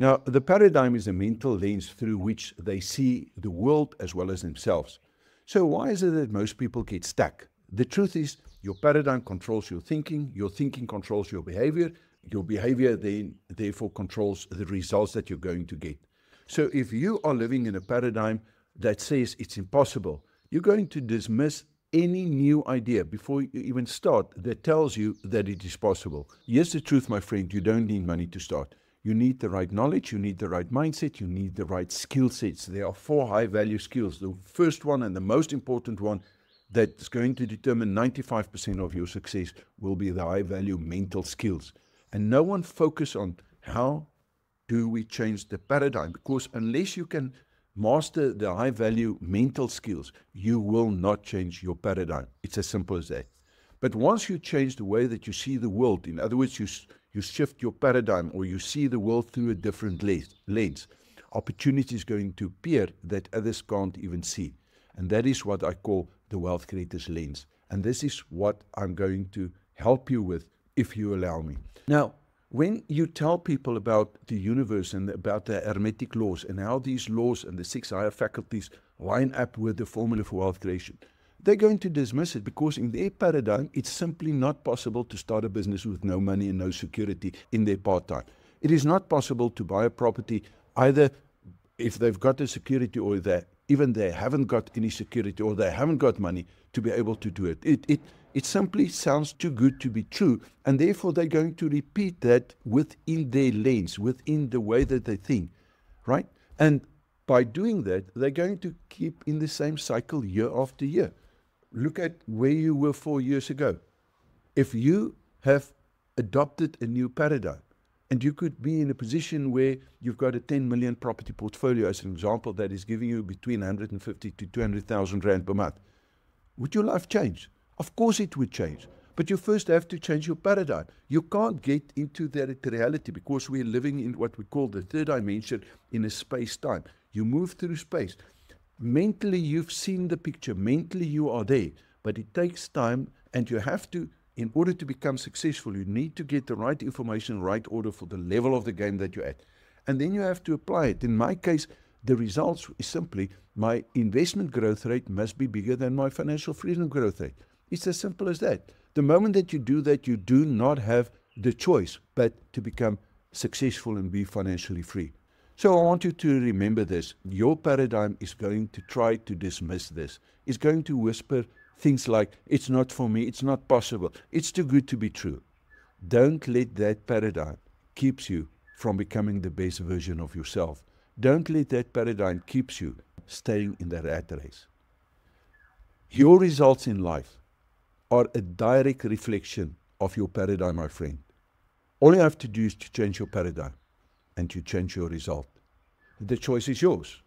Now, the paradigm is a mental lens through which they see the world as well as themselves. So why is it that most people get stuck? The truth is, your paradigm controls your thinking controls your behavior then therefore controls the results that you're going to get. So if you are living in a paradigm that says it's impossible, you're going to dismiss any new idea before you even start that tells you that it is possible. Here's the truth, my friend, you don't need money to start. You need the right knowledge, you need the right mindset, you need the right skill sets. There are 4 high-value skills. The first one and the most important one that's going to determine 95% of your success will be the high-value mental skills. And no one focus on how do we change the paradigm, because unless you can master the high-value mental skills, you will not change your paradigm. It's as simple as that. But once you change the way that you see the world, in other words, you shift your paradigm or you see the world through a different lens, opportunity is going to appear that others can't even see. And that is what I call the wealth creator's lens. And this is what I'm going to help you with if you allow me. Now, when you tell people about the universe and about the hermetic laws and how these laws and the 6 higher faculties line up with the formula for wealth creation, they're going to dismiss it because in their paradigm, it's simply not possible to start a business with no money and no security in their part-time. It is not possible to buy a property either if they've got the security or even they haven't got any security or they haven't got money to be able to do it. It simply sounds too good to be true, and therefore they're going to repeat that within their lens, within the way that they think, right? And by doing that, they're going to keep in the same cycle year after year. Look at where you were 4 years ago. If you have adopted a new paradigm, and you could be in a position where you've got a 10 million property portfolio, as an example, that is giving you between 150 to 200,000 rand per month, would your life change? Of course it would change. But you first have to change your paradigm. You can't get into that reality because we're living in what we call the 3rd dimension in a space-time. You move through space. Mentally, you've seen the picture. Mentally, you are there. But it takes time, and you have to, in order to become successful, you need to get the right information, right order for the level of the game that you're at. And then you have to apply it. In my case, the results is simply my investment growth rate must be bigger than my financial freedom growth rate. It's as simple as that. The moment that you do that, you do not have the choice but to become successful and be financially free. So I want you to remember this. Your paradigm is going to try to dismiss this. It's going to whisper things like, it's not for me, it's not possible, it's too good to be true. Don't let that paradigm keep you from becoming the best version of yourself. Don't let that paradigm keep you staying in the rat race. Your results in life are a direct reflection of your paradigm, my friend. All you have to do is to change your paradigm and to change your result. The choice is yours.